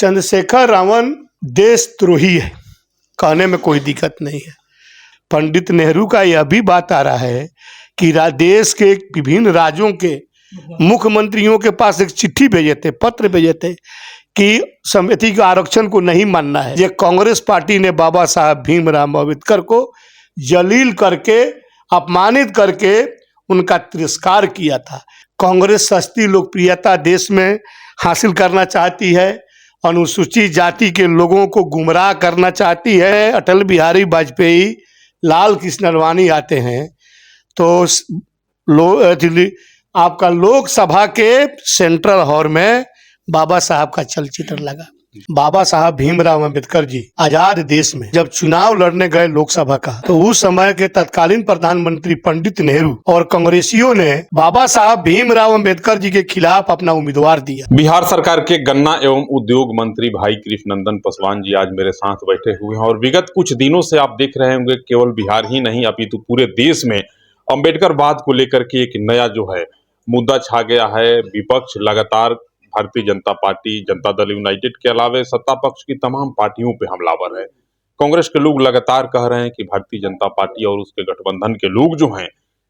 चंद्रशेखर रावण देशद्रोही है, कहने में कोई दिक्कत नहीं है। पंडित नेहरू का यह भी बात आ रहा है कि देश के विभिन्न राज्यों के मुख्यमंत्रियों के पास एक चिट्ठी भेजे थे, पत्र भेजे थे कि समिति के आरक्षण को नहीं मानना है। ये कांग्रेस पार्टी ने बाबा साहब भीमराव अम्बेडकर को जलील करके, अपमानित करके उनका तिरस्कार किया था। कांग्रेस सस्ती लोकप्रियता देश में हासिल करना चाहती है, अनुसूचित जाति के लोगों को गुमराह करना चाहती है। अटल बिहारी वाजपेयी, लाल कृष्ण आडवाणी आते हैं तो आपका लोकसभा के सेंट्रल हॉल में बाबा साहब का चलचित्र लगा। बाबा साहब भीमराव अम्बेडकर जी आजाद देश में जब चुनाव लड़ने गए लोकसभा का, तो उस समय के तत्कालीन प्रधानमंत्री पंडित नेहरू और कांग्रेसियों ने बाबा साहब भीमराव अम्बेडकर जी के खिलाफ अपना उम्मीदवार दिया। बिहार सरकार के गन्ना एवं उद्योग मंत्री भाई कृष्णनंदन पासवान जी आज मेरे साथ बैठे हुए हैं और विगत कुछ दिनों से आप देख रहे होंगे केवल बिहार ही नहीं अपितु पूरे देश में अम्बेडकरवाद को लेकर के एक नया जो है मुद्दा छा गया है। विपक्ष लगातार भारतीय जनता पार्टी, जनता दल यूनाइटेड के अलावे सत्ता पक्ष की तमाम पार्टियों पे हमलावर है। कांग्रेस के लोग लगातार कह रहे हैं कि भारतीय जनता पार्टी और उसके गठबंधन के लोग जो हैं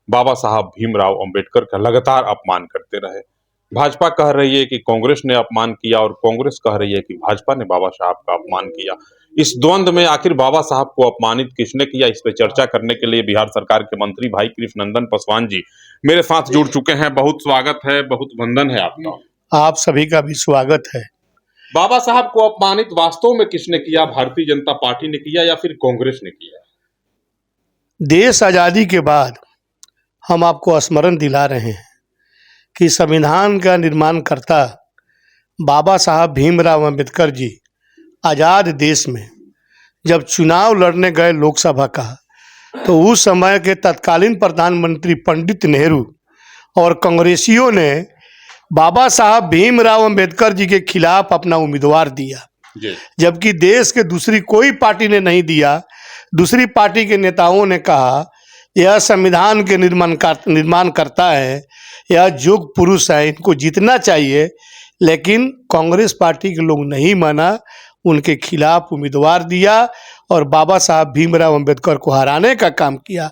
बाबा साहब भीमराव अम्बेडकर का लगातार अपमान करते रहे। भाजपा कह रही है कि कांग्रेस ने अपमान किया और कांग्रेस कह रही है कि भाजपा ने बाबा साहब का अपमान किया। इस द्वंद्व में आखिर बाबा साहब को अपमानित किसने किया, इस पे चर्चा करने के लिए बिहार सरकार के मंत्री भाई कृष्णनंदन पासवान जी मेरे साथ जुड़ चुके हैं। बहुत स्वागत है, बहुत वंदन है आपका। आप सभी का भी स्वागत है। बाबा साहब को अपमानित वास्तव में किसने किया? भारतीय जनता पार्टी ने किया या फिर कांग्रेस ने किया? देश आजादी के बाद हम आपको स्मरण दिला रहे हैं कि संविधान का निर्माणकर्ता बाबा साहब भीमराव अम्बेडकर जी आजाद देश में जब चुनाव लड़ने गए लोकसभा का, तो उस समय के तत्कालीन प्रधानमंत्री पंडित नेहरू और कांग्रेसियों ने बाबा साहब भीमराव अम्बेडकर जी के खिलाफ अपना उम्मीदवार दिया, जबकि देश के दूसरी कोई पार्टी ने नहीं दिया। दूसरी पार्टी के नेताओं ने कहा यह संविधान के निर्माण करता है, यह युग पुरुष है, इनको जीतना चाहिए। लेकिन कांग्रेस पार्टी के लोग नहीं माना, उनके खिलाफ उम्मीदवार दिया और बाबा साहब भीमराव अम्बेडकर को हराने का काम किया।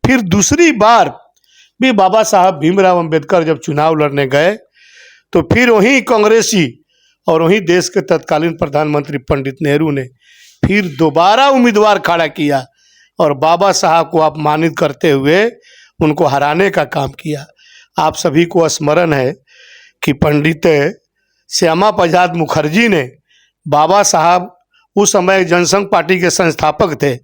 फिर दूसरी बार भी बाबा साहब भीमराव अम्बेडकर जब चुनाव लड़ने गए, तो फिर वहीं कांग्रेसी और वहीं देश के तत्कालीन प्रधानमंत्री पंडित नेहरू ने फिर दोबारा उम्मीदवार खड़ा किया और बाबा साहब को अपमानित करते हुए उनको हराने का काम किया। आप सभी को स्मरण है कि पंडित श्यामा प्रसाद मुखर्जी ने बाबा साहब, उस समय जनसंघ पार्टी के संस्थापक थे,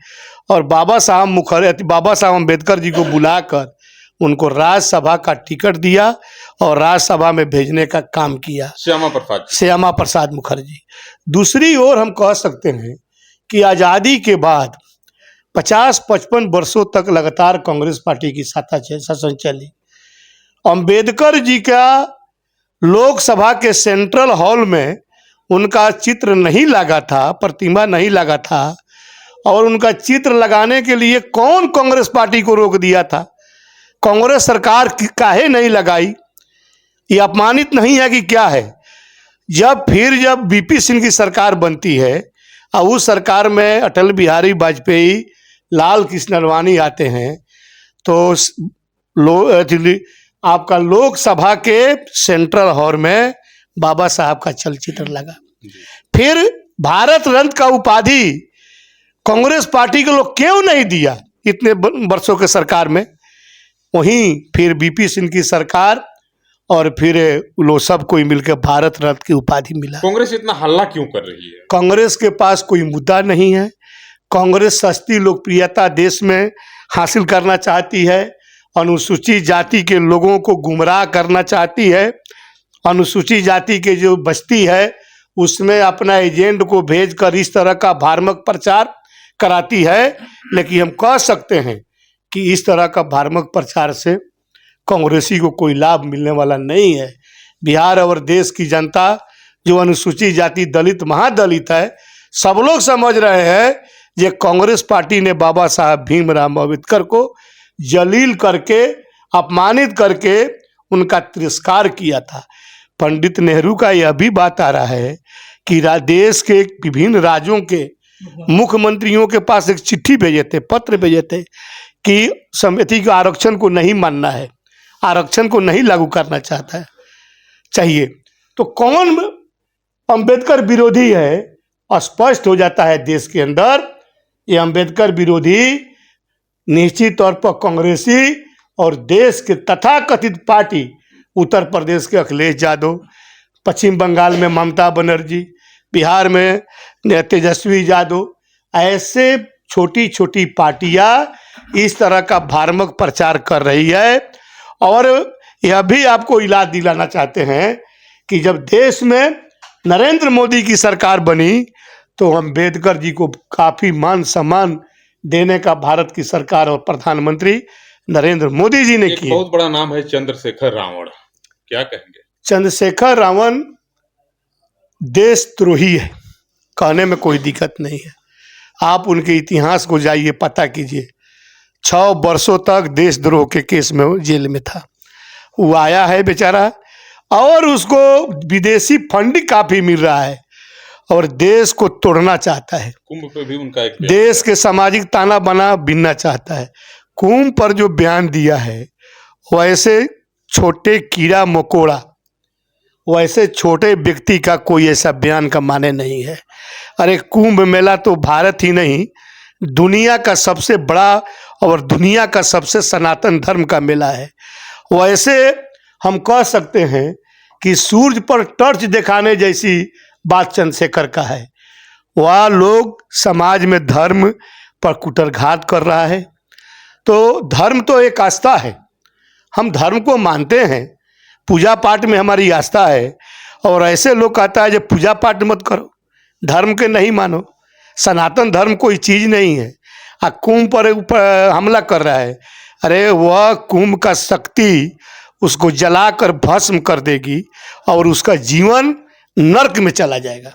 और बाबा साहब अम्बेडकर जी को बुलाकर उनको राज्यसभा का टिकट दिया और राज्यसभा में भेजने का काम किया, श्यामा प्रसाद मुखर्जी। दूसरी ओर हम कह सकते हैं कि आज़ादी के बाद 50-55 वर्षों तक लगातार कांग्रेस पार्टी की शासन चली। अम्बेडकर जी का लोकसभा के सेंट्रल हॉल में उनका चित्र नहीं लगा था, प्रतिमा नहीं लगा था, और उनका चित्र लगाने के लिए कौन कांग्रेस पार्टी को रोक दिया था? कांग्रेस सरकार काहे नहीं लगाई? ये अपमानित नहीं है कि क्या है? जब बीपी सिंह की सरकार बनती है और उस सरकार में अटल बिहारी वाजपेयी, लाल कृष्ण आडवाणी आते हैं, तो आपका लोकसभा के सेंट्रल हॉल में बाबा साहब का चलचित्र लगा। फिर भारत रत्न का उपाधि कांग्रेस पार्टी के लोग क्यों नहीं दिया इतने वर्षों के सरकार में? वहीं फिर बीपी सिंह की सरकार और फिर लोग सब कोई मिलकर भारत रत्न की उपाधि मिला। कांग्रेस इतना हल्ला क्यों कर रही है? कांग्रेस के पास कोई मुद्दा नहीं है। कांग्रेस सस्ती लोकप्रियता देश में हासिल करना चाहती है, अनुसूचित जाति के लोगों को गुमराह करना चाहती है। अनुसूचित जाति के जो बस्ती है उसमें अपना एजेंट को भेजकर इस तरह का भ्रामक प्रचार कराती है। लेकिन हम कह सकते हैं कि इस तरह का भ्रामक प्रचार से कांग्रेसी को कोई लाभ मिलने वाला नहीं है। बिहार और देश की जनता जो अनुसूचित जाति, दलित, महादलित है, सब लोग समझ रहे हैं कि कांग्रेस पार्टी ने बाबा साहब भीमराव अम्बेडकर को जलील करके, अपमानित करके उनका तिरस्कार किया था। पंडित नेहरू का यह भी बात आ रहा है कि देश के विभिन्न राज्यों के मुख्यमंत्रियों के पास एक चिट्ठी भेजे थे, पत्र भेजे थे कि समिति के आरक्षण को नहीं मानना है, आरक्षण को नहीं लागू करना चाहता है चाहिए। तो कौन अंबेडकर विरोधी है स्पष्ट हो जाता है देश के अंदर। ये अंबेडकर विरोधी निश्चित तौर पर कांग्रेसी और देश के तथाकथित पार्टी, उत्तर प्रदेश के अखिलेश यादव, पश्चिम बंगाल में ममता बनर्जी, बिहार में तेजस्वी यादव, ऐसे छोटी छोटी पार्टियां इस तरह का भ्रामक प्रचार कर रही है। और यह भी आपको याद दिलाना चाहते हैं कि जब देश में नरेंद्र मोदी की सरकार बनी तो अम्बेडकर जी को काफ़ी मान सम्मान देने का भारत की सरकार और प्रधानमंत्री नरेंद्र मोदी जी ने एक किया। बहुत बड़ा नाम है चंद्रशेखर रावण, क्या कहेंगे? चंद्रशेखर रावण देशद्रोही है, कहने में कोई दिक्कत नहीं है। आप उनके इतिहास को जाइए पता कीजिए। 6 वर्षों तक देशद्रोह के केस में वो जेल में था। वो आया है बेचारा, और उसको विदेशी फंड काफ़ी मिल रहा है और देश को तोड़ना चाहता है। कुंभ पे भी उनका एक देश के सामाजिक ताना बना बिनना चाहता है। कुंभ पर जो बयान दिया है वैसे छोटे कीड़ा मकोड़ा, वैसे छोटे व्यक्ति का कोई ऐसा बयान का माने नहीं है। अरे कुंभ मेला तो भारत ही नहीं, दुनिया का सबसे बड़ा और दुनिया का सबसे सनातन धर्म का मेला है। वैसे हम कह सकते हैं कि सूर्य पर टॉर्च दिखाने जैसी बात चंद्रशेखर का है। वह लोग समाज में धर्म पर कुटरघात कर रहा है। तो धर्म तो एक आस्था है, हम धर्म को मानते हैं, पूजा पाठ में हमारी आस्था है। और ऐसे लोग कहता है जो पूजा पाठ मत करो, धर्म के नहीं मानो, सनातन धर्म कोई चीज़ नहीं है। कुंभ पर ऊपर हमला कर रहा है। अरे वह कुंभ का शक्ति उसको जलाकर भस्म कर देगी और उसका जीवन नर्क में चला जाएगा।